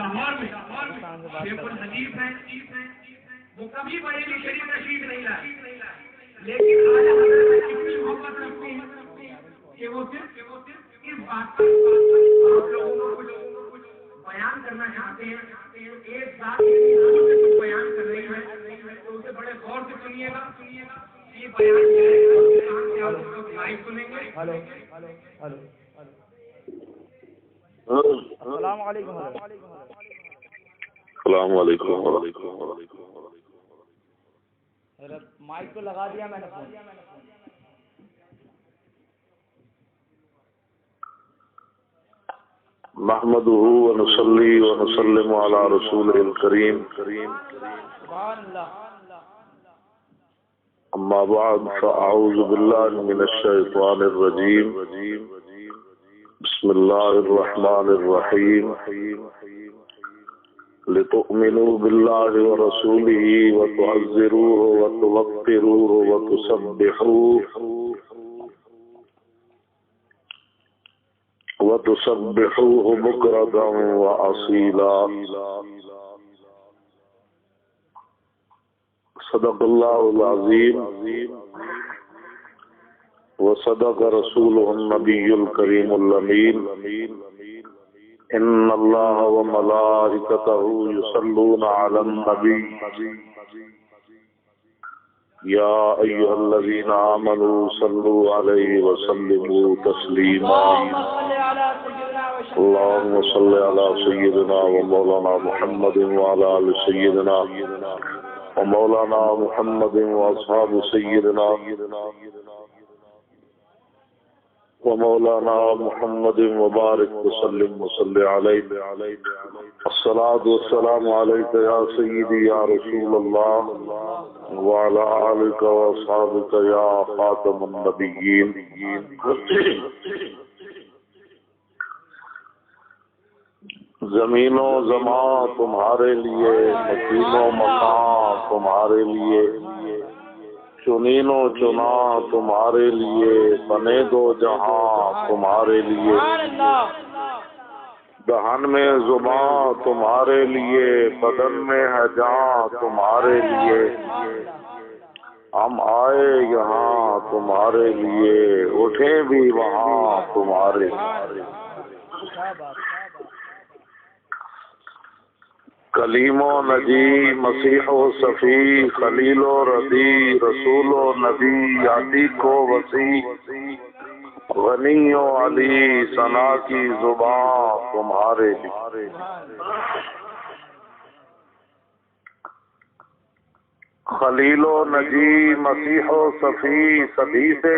لاہور میں شیخ الحدیث ہیں، وہ کبھی بریلی شریف تشریف نہیں لائے، لیکن اعلیٰ حضرت سے کتنی محبت رکھتے ہیں کہ وہ صرف اس بات پر آپ لوگوں کو کچھ بیان کرنا چاہتے ہیں، ایک ذات سے کچھ بیان کر رہی ہے تو اسے بڑے غور سے سنیے گا، یہ بیان کیا ہے کہاں سے آپ اس کو لائیو سنیں گے۔ السلام علیکم۔ السلام علیکم۔ مائک تو لگا دیا میں نے فون۔ نحمده ونصلي ونسلم على رسوله الكريم سبحان اللہ۔ اما بعد فاعوذ بالله من الشيطان الرجيم بسم الله الرحمن الرحيم لتؤمنوا بالله ورسوله وتعزروه وتوقروه وتسبحوه بكرة وأصيلا صدق الله العظيم وصدق رسوله النبي الكريم الأمين إن الله وملائكته يصلون على النبي يا أيها الذين آمنوا صلوا عليه وسلموا تسليما اللهم صل على سيدنا ومولانا محمد وعلى آل سيدنا ومولانا محمد وأصحاب سيدنا ومولانا محمد وبارك وسلم وصل عليه الصلاة والسلام عليك يا سيدي يا رسول الله وعلى آلك وأصحابك يا خاتم النبيين زمین و زمان تمہارے لیے، مکین و مکان تمہارے لیے، چنین و چنا تمہارے لیے، بنے دو جہاں تمہارے لیے، دہن میں زباں تمہارے لیے، بدن میں ہے جاں تمہارے لیے، ہم آئے یہاں تمہارے لیے، اٹھیں بھی وہاں تمہارے لیے۔ کلیم و نجی مسیح و صفی خلیل و رضی رسول و نبی عتیق و وسیع غنی و علی ثنا کی زبان تمہارے لیے۔ خلیل و نجی مسیح و صفی سبھی سے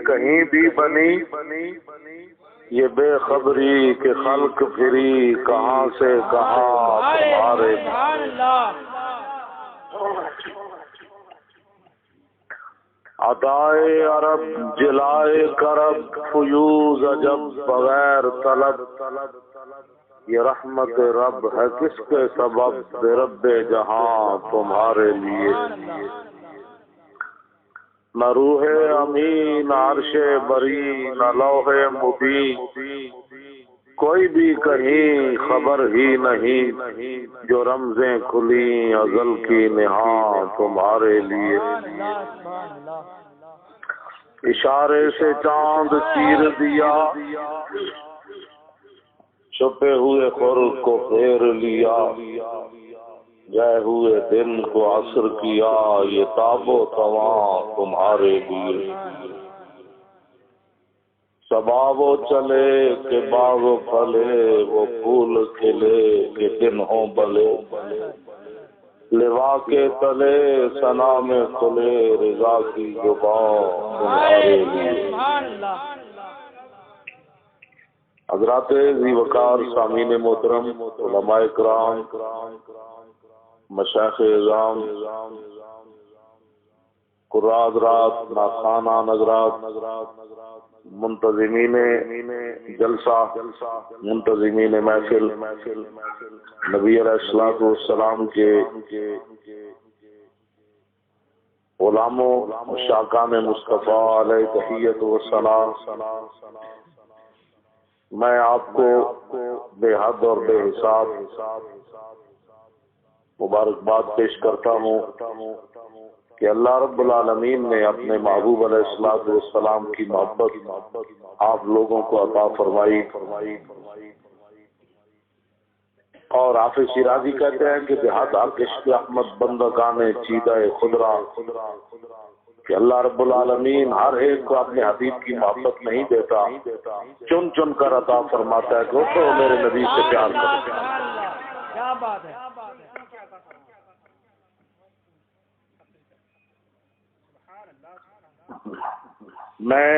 کہیں بھی بنی، یہ بے خبری کہ خلق پھری کہاں سے کہاں تمہارے عطائے عرب جلائے کرب فیوز عجب بغیر طلب، یہ رحمت رب ہے کس کے سبب بے رب جہاں تمہارے لیے۔ نہ روح امین عرش بری نہ لوح مبین، کوئی بھی کہیں خبر ہی نہیں، جو رمزیں کھلی ازل کی نہاں تمہارے لیے۔ اشارے سے چاند چیر دیا، چھپے ہوئے خور کو پھیر لیا، گئے ہوئے دن کو عصر کیا، یہ تاب و تواں تمہارے لیے۔ صبا وہ چلے کہ باغ پھلے، وہ پھول کھلے کہ دن ہوں بلے، لوا کے تلے ثنا میں کھلے رضا کی زبان تمہارے لیے۔ حضرات ذی وقار سامعین محترم، علماء کرام، مشائخ اعظام، قراء حضرات، ناخوانان حضرات، منتظمین جلسہ، منتظمین محفل، نبی علیہ الصلوۃ والسلام کے غلاموں، شاکان مصطفیٰ علیہ تحیت و سلام، میں آپ کو بے حد اور بے حساب مبارکباد پیش کرتا ہوں کہ اللہ رب العالمین نے اپنے محبوب علیہ الصلوۃ والسلام کی محبت آپ لوگوں کو عطا فرمائی. اور حافظ شیرازی کہتے ہیں کہ بہاد عشق احمد بندگان چیدہ خدرا، کہ اللہ رب العالمین ہر ایک کو اپنے حبیب کی محبت نہیں دیتا، چن چن کر عطا فرماتا ہے کہ تو میرے نبی سے پیار کرتے ہیں. کیا بات ہے. میں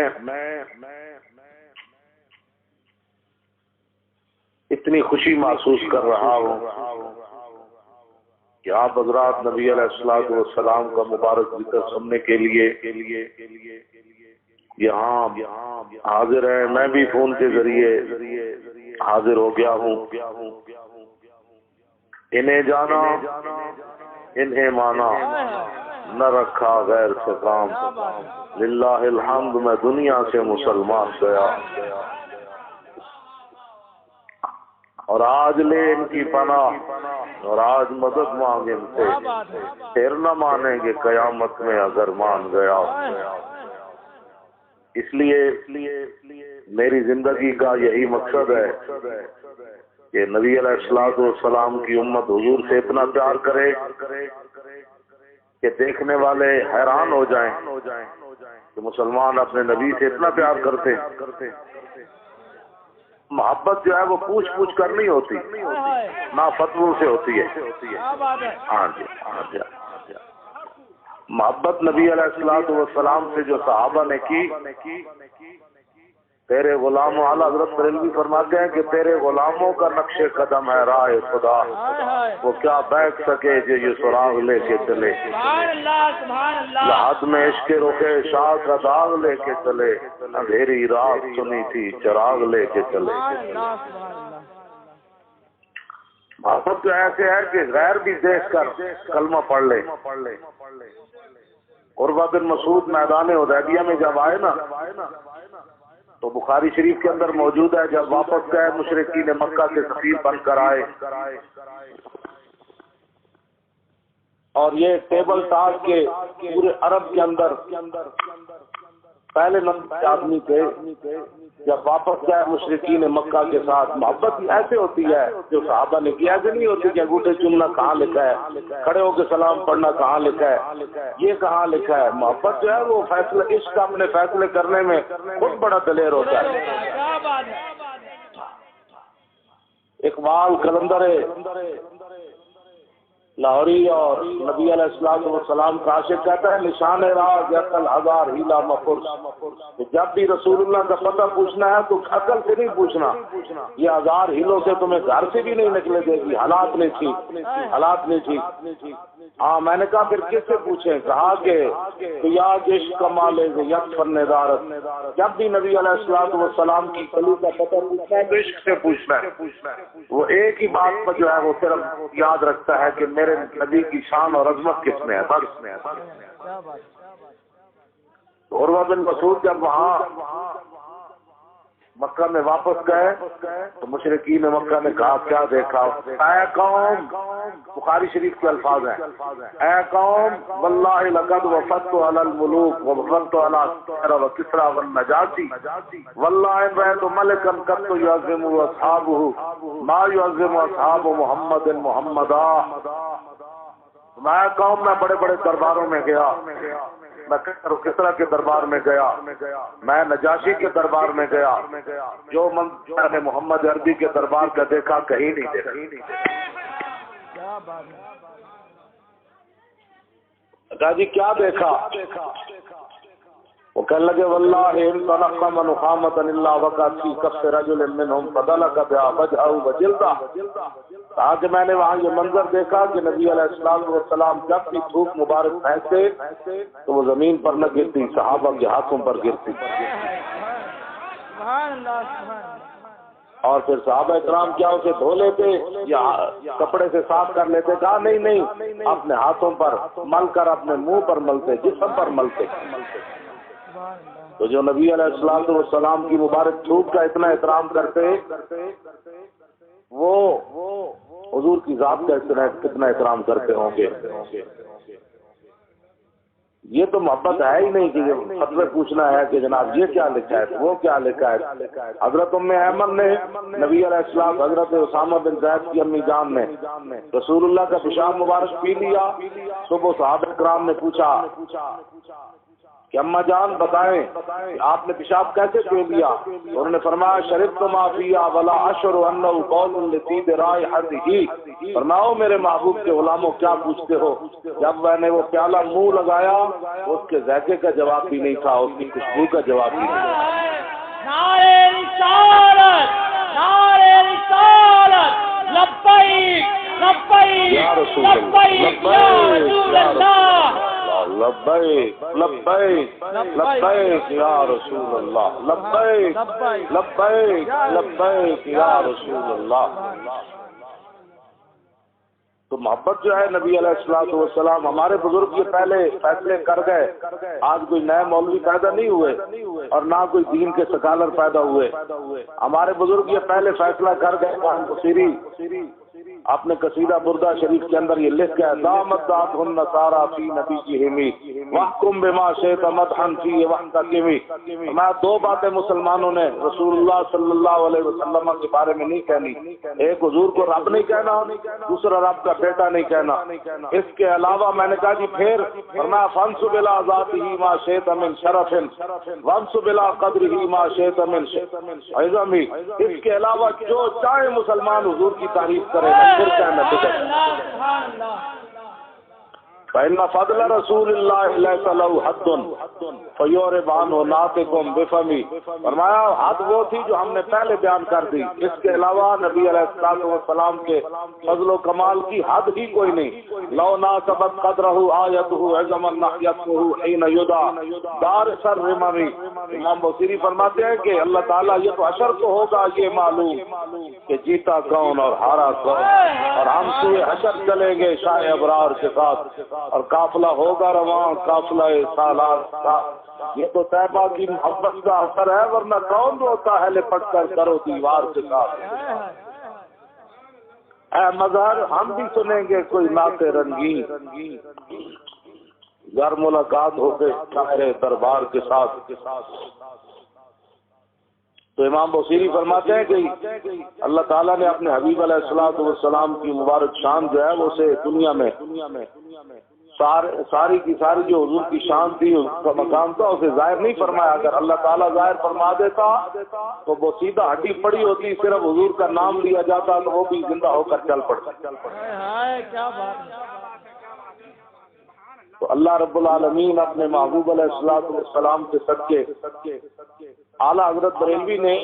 اتنی خوشی محسوس کر رہا ہوں کہ آپ حضرات نبی علیہ الصلوۃ والسلام کا مبارک ذکر سننے کے لیے یہاں حاضر ہیں. میں بھی فون کے ذریعے حاضر ہو گیا ہوں. انہیں جانا انہیں مانا، نہ رکھا غیر سے کام، للہ الحمد میں دنیا سے مسلمان گیا. اور آج لے ان کی پناہ اور آج مدد مانگ ان سے، پھر نہ مانیں گے قیامت میں اگر مان گیا. اس لیے میری زندگی کا یہی مقصد ہے کہ نبی علیہ الصلوۃ والسلام کی امت حضور سے اتنا پیار کرے کہ دیکھنے والے حیران ہو جائیں کہ مسلمان اپنے نبی سے اتنا پیار کرتے. محبت جو ہے وہ پوچھ پوچھ کر نہیں ہوتی، نہ فتووں سے ہوتی ہے. ہاں جی. محبت نبی علیہ الصلوۃ والسلام سے جو صحابہ نے کی، تیرے غلاموں، اعلیٰ حضرت بریلوی فرماتے ہیں کہ تیرے غلاموں کا نقش قدم ہے راہ خدا، وہ کیا بیٹھ سکے جو یہ سراغ لے کے چلے. لحد میں عشق رخ شاہ کا داغ لے کے چلے، اندھیری رات سنی تھی چراغ لے کے چلے. محبت تو ایسے ہے کہ غیر بھی دیکھ کر کلمہ پڑھ لے. عروہ بن مسعود میدان حدیبیہ میں جب آئے نا تو بخاری شریف کے اندر موجود ہے، جب واپس گئے مشرکین مکہ کے سفیر بن کر آئے اور یہ ٹیبل ٹاک کے پورے عرب کے اندر پہلے نمبر کے آدمی تھے. جب واپس گئے مشرکین مکہ کے ساتھ، محبت ایسے ہوتی ہے جو صحابہ نے کیا، ایسے نہیں ہوتی کہ انگوٹھے چومنا کہاں لکھا ہے، کھڑے ہو کے سلام پڑھنا کہاں لکھا ہے، یہ کہاں لکھا ہے. محبت جو ہے وہ فیصلہ، عشق اپنے فیصلے کرنے میں بہت بڑا دلیر ہوتا ہے. اقبال قلندر لاہوری اور نبی علیہ الصلوۃ والسلام کا عاشق کہتا ہے، نشان راز عقل ہزار ہیلا مفرس. جب بھی رسول اللہ کا پتہ پوچھنا ہے تو عقل سے نہیں پوچھنا، یہ ہزار ہیلوں سے تمہیں گھر سے بھی نہیں نکلے دے گی. حالات نہیں ٹھیک. ہاں میں نے کہا پھر کس سے پوچھیں؟ کہا کہ یاد عشق کمال یک فن دارت. جب بھی نبی علیہ الصلوۃ والسلام کی کلی کا پتہ پوچھنا ہے تو عشق سے پوچھنا ہے. وہ ایک ہی بات پر جو ہے وہ صرف یاد رکھتا ہے کہ میرے نبی کی شان اور عظمت کس میں ہے. عروہ بن مسعود جب وہاں مکہ میں واپس گئے تو مشرکین مکہ نے کہا کیا دیکھا؟ اے قوم، بخاری شریف کے الفاظ ہیں، اے قوم واللہ لقد وفدت علی الملوک ووفدت علی کسریٰ والنجاشی واللہ ان رأیت ملکا قط یعظم اصحابہ ما یعظم اصحاب محمد محمدا. میں قوم میں بڑے بڑے درباروں میں گیا، میں کسریٰ کے دربار میں گیا، میں نجاشی کے دربار میں گیا، جو منظر نے محمد عربی کے دربار کا دیکھا کہیں نہیں دیکھا. جی کیا دیکھا؟ وہ کہنے لگے واللہ ان تنقم نخامۃ الا وقعت فی کف رجل منهم فدلک بها وجهه وجلدہ. کہا کہ میں نے وہاں یہ منظر دیکھا کہ نبی علیہ السلام والسلام جب بھی تھوک مبارک پھینکتے تو وہ زمین پر نہ گرتی، صحابہ کے ہاتھوں پر گرتی. اور پھر صحابہ اکرام کیا اسے دھو لیتے یا کپڑے سے صاف کر لیتے؟ کہا نہیں، اپنے ہاتھوں پر مل کر اپنے منہ پر ملتے، جسم پر ملتے. تو جو نبی علیہ الصلوۃ والسلام کی مبارک تھوک کا اتنا احترام کرتے وہ حضور کی ذات کا کتنا احترام کرتے ہوں گے. یہ تو محبت ہے ہی نہیں کہ فتوے پوچھنا ہے کہ جناب یہ کیا لکھا ہے وہ کیا لکھا ہے. حضرت ام ایمن نے نبی علیہ السلام حضرت اسامہ بن زید کی امی جان نے رسول اللہ کا پیشاب مبارک پی لیا. صبح صحابہ کرام نے پوچھا کہ اماں جان بتائیں کہ آپ نے پیشاب کیسے پی لیا؟ انہوں نے فرمایا شربت ما فیھا ولا اشعر انه قول لطیب رائحتہ. فرماؤ میرے محبوب کے غلاموں کیا پوچھتے ہو؟ جب میں نے وہ پیالہ منہ لگایا اس کے ذائقے کا جواب بھی نہیں تھا، اس کی خوشبو کا جواب بھی نہیں تھا. نعرہ رسالت، نعرہ رسالت، لبیک لبیک یا رسول لبیک یا رسول اللہ، لبیک لبیک لبیک یا رسول اللہ، لبیک لبیک لبیک یا رسول اللہ. تو محبت جو ہے نبی علیہ الصلوۃ والسلام، ہمارے بزرگ یہ پہلے فیصلے کر گئے. آج کوئی نئے مولوی پیدا نہیں ہوئے اور نہ کوئی دین کے سکالر پیدا ہوئے. ہمارے بزرگ یہ پہلے فیصلہ کر گئے. قرآن بصیری اپنے قصیدہ بردہ شریف کے اندر یہ لکھ گیا دامت ذات النصارى فی نبیہم واحکم بما شئت مدحا فی واحتکمی. میں دو باتیں مسلمانوں نے رسول اللہ صلی اللہ علیہ وسلم کے بارے میں نہیں کہنی. ایک حضور کو رب نہیں کہنا، دوسرا رب کا بیٹا نہیں کہنا. اس کے علاوہ میں نے کہا جی پھر فرمایا فانصب الی ذاتہ ما شئت من شرف وانصب الی قدرہ ما شئت من عظم. اس کے علاوہ جو چاہے مسلمان حضور کی تعریف کرے پھر کہنا بدعت. فإن فضل رسول اللہ لیس له حد فیورب عنہ ناطقم بفمی. فرمایا حد وہ تھی جو ہم نے پہلے بیان کر دی، اس کے علاوہ نبی علیہ الصلوۃ والسلام کے فضل و کمال کی حد ہی کوئی نہیں. لو ناسبت قدرہ آیتہ عظما نحیتہ حین یدعى دار سر رممی. امام بصیری فرماتے ہیں کہ اللہ تعالیٰ یہ تو حشر کو ہوگا یہ معلوم کہ جیتا کون اور ہارا کون، اور ہم سوئے حشر چلیں گے شاہ ابرار کے ساتھ اور قافلہ ہوگا رواں قافلہ سالار. یہ تو طیبہ کی محبت کا اثر ہے، ورنہ کون روتا ہے لپٹ کر کرو دیوار کے ساتھ. اے مظہر ہم بھی سنیں گے کوئی نعت رنگین گر ملاقات ہو گئے شاعر دربار کے ساتھ. تو امام بصیری فرماتے ہیں کہ اللہ تعالیٰ نے اپنے حبیب علیہ الصلوۃ والسلام کی مبارک شان جو ہے وہ اسے دنیا میں ساری کی ساری جو حضور کی شان تھی اس کا مقام تھا اسے ظاہر نہیں فرمایا. اگر اللہ تعالیٰ ظاہر فرما دیتا تو وہ سیدھا ہڈی پڑی ہوتی، صرف حضور کا نام لیا جاتا تو وہ بھی زندہ ہو کر چل پڑتا. تو اللہ رب العالمین اپنے محبوب علیہ الصلوۃ والسلام کے صدقے اعلیٰ حضرت بریلوی نے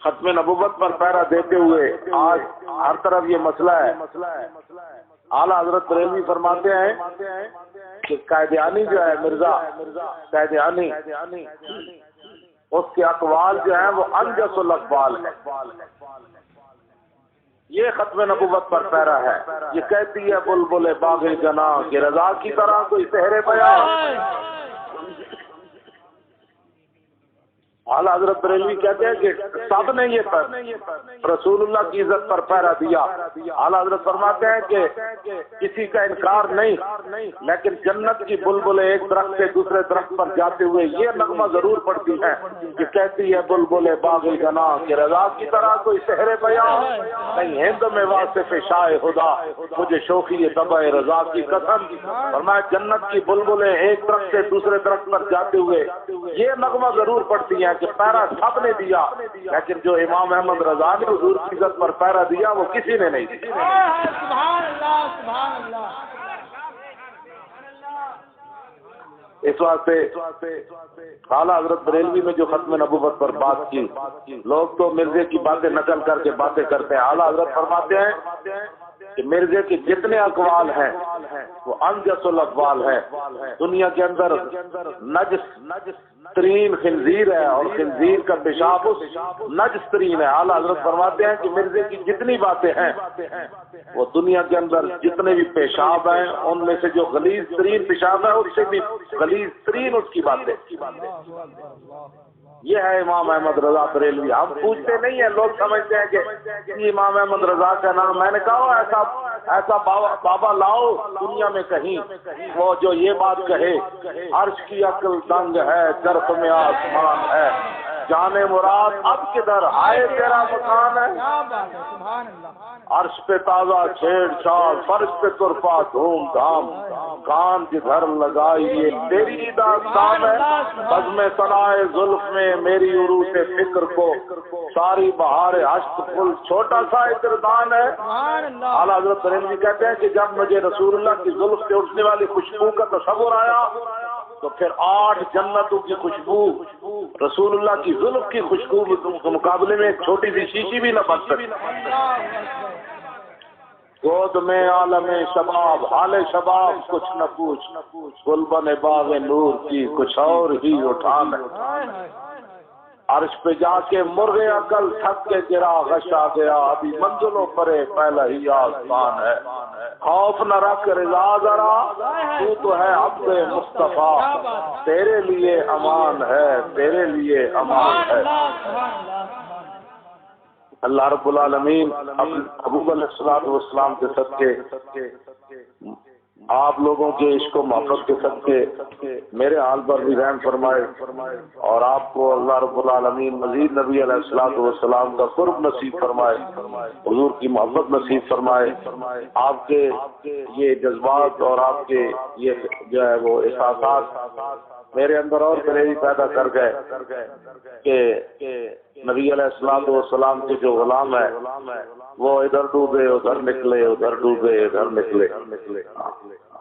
ختم نبوت پر پہرا دیتے ہوئے آج ہر طرف یہ مسئلہ ہے. اعلیٰ حضرت بریلوی فرماتے ہیں کہ قائدیانی جو ہے مرزا قائدیانی اس کے اقوال جو ہیں وہ انجس الاقوال ہے. یہ ختم نبوت پر پہرا ہے. یہ کہتی ہے بلبل باغ جناں کہ رضا کی طرح کوئی سحر بیان. اعلیٰ حضرت بریلوی کہتے ہیں کہ سب نے یہ رسول اللہ کی عزت پر پہرا دیا. اعلیٰ حضرت فرماتے ہیں کہ کسی کا انکار نہیں، لیکن جنت کی بلبل ایک درخت سے دوسرے درخت پر جاتے ہوئے یہ نغمہ ضرور پڑتی ہے کہ کہتی ہے بلبل باغ جناں کہ رضا کی طرح کوئی سحر بیان نہیں. ہند میں واصف شاہ خدا مجھے شوخی طبع رضا کی قسم. فرمایا جنت کی بلبلیں ایک درخت سے دوسرے درخت پر جاتے ہوئے یہ نغمہ ضرور پڑتی ہیں کہ پیرا سب نے دیا، لیکن جو امام احمد رضا نے حضور کی عزت پر پیرا دیا وہ کسی نے نہیں دیا. سبحان اللہ سبحان اللہ. اس واسطے اعلیٰ حضرت بریلوی میں جو ختم نبوت پر بات کی، لوگ تو مرزے کی باتیں نقل کر کے باتیں کرتے ہیں. اعلیٰ حضرت فرماتے ہیں کہ مرزے کے جتنے اقوال ہیں وہ انجس الاقوال ہے. دنیا کے اندر نجس ترین خنزیر ہے اور خنزیر کا پیشاب نجس ترین ہے. اعلیٰ حضرت فرماتے ہیں کہ مرزے کی جتنی باتیں ہیں وہ دنیا کے اندر جتنے بھی پیشاب ہیں ان میں سے جو غلیظ ترین پیشاب ہے اس سے بھی غلیظ ترین اس کی باتیں. یہ ہے امام احمد رضا بریلوی. ہم پوچھتے نہیں ہیں, لوگ سمجھتے ہیں کہ امام احمد رضا کا نام. میں نے کہا ایسا بابا لاؤ دنیا میں کہیں وہ جو یہ بات کہے عرش کی عقل دنگ ہے, درخت میں آسمان ہے, جانے مراد اب کدھر آئے تیرا مکان ہے. عرش پہ تازہ چھیڑ چھاڑ, فرش پہ ترفا دھوم دھام, کان جدھر لگائی یہ تیری داستان ہے. بزم سرائے زلف میں میری عروج فکر کو ساری بہار اشک پھول چھوٹا سا اقتدان ہے. اعلیٰ حضرت بریلوی کہتے ہیں کہ جب مجھے رسول اللہ کی زلف سے اٹھنے والی خوشبو کا تصور آیا تو پھر 8 جنتوں کی خوشبو رسول اللہ کی زلف کی خوشبو کے مقابلے میں ایک چھوٹی سی شیشی بھی نہ بن سکتی. گود میں عالم شباب حال شباب کچھ نہ پوچھ, گلبن باغ نور کی کچھ اور ہی اٹھان ہے. عرش پہ جا کے مرغ عقل تھک کے گرا غش آ گیا, ابھی منزلوں پرے پہلا ہی آسمان ہے. خوف نہ رکھ رضا ذرا, تو ہے عبد مصطفیٰ, تیرے لیے امان ہے, تیرے لیے امان ہے. اللہ رب العالمین حبیب علیہ السلام کے صدقے, آپ لوگوں کے عشق و محبت کے صدقے میرے حال پر بھی رحم فرمائے, اور آپ کو اللہ رب العالمین مزید نبی علیہ السلام کا قرب نصیب فرمائے, حضور کی محبت نصیب فرمائے. آپ کے یہ جذبات اور آپ کے یہ جو ہے وہ احساسات میرے اندر اور گریزی پیدا کر گئے کہ نبی علیہ السلام کے جو غلام ہے وہ ادھر ڈوبے ادھر نکلے, ادھر ڈوبے ادھر نکلے.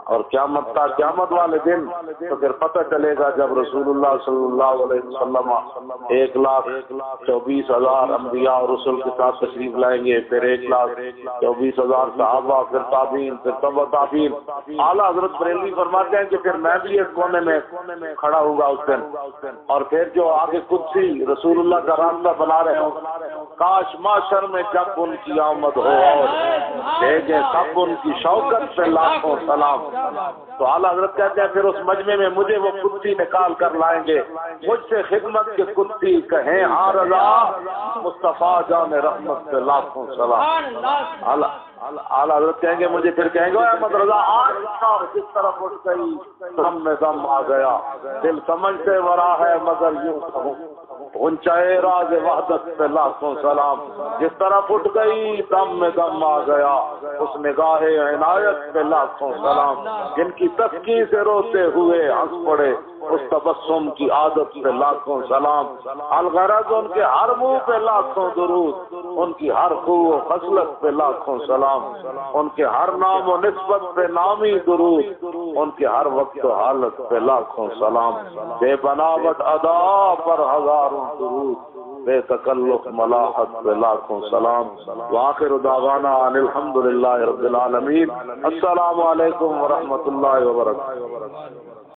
اور قیامت والے دن تو پھر پتہ چلے گا جب رسول اللہ صلی اللہ علیہ وسلم 1,24,000 انبیاء اور رسول کے ساتھ تشریف لائیں گے, پھر 1,24,000 صحابہ, پھر تابعین, پھر تبع تابعین. اعلیٰ حضرت بریلوی فرماتے ہیں کہ پھر میں بھی ایک کونے میں کھڑا ہوں گا اس دن, اور پھر جو آگے قدسی رسول اللہ کا راستہ بنا رہے ہوں, کاش معاشر میں جب ان کی آمد ہو اور بھیجیں سب ان کی شوکت پہ لاکھوں سلام. تو اعلیٰ حضرت کہتے ہیں پھر اس مجمع میں مجھے وہ قدسی نکال کر لائیں گے, مجھ سے خدمت کے قدسی کہیں ہاں رضا, مصطفیٰ جان رحمت پہ لاکھوں سلام. اعلیٰ حضرت کہیں گے, مجھے پھر کہیں گے احمد رضا آج کس طرف اٹھ گئی دم میں دم آ گیا, دل سمجھ سے ورا ہے مگر یوں کہوں اونچائے راز وحدت پہ لاکھوں سلام. جس طرح اٹھ گئی دم میں دم آ گیا, اس نگاہ عنایت پہ لاکھوں سلام. جن کی تسکین سے روتے ہوئے ہنس پڑے اس تبسم کی عادت پہ لاکھوں سلام. الغرض ان کے ہر منہ پہ لاکھوں درود, ان کی ہر خو و خصلت پہ لاکھوں سلام, ان کے ہر نام و نسبت پہ نامی درود, ان کے ہر وقت و حالت پہ لاکھوں سلام. بے بناوٹ ادا پر ہزاروں درود, بے تکلف ملاحت پہ لاکھوں سلام. وآخر دعوانا ان الحمدللہ رب العالمین. السلام علیکم ورحمۃ اللہ وبرکاتہ.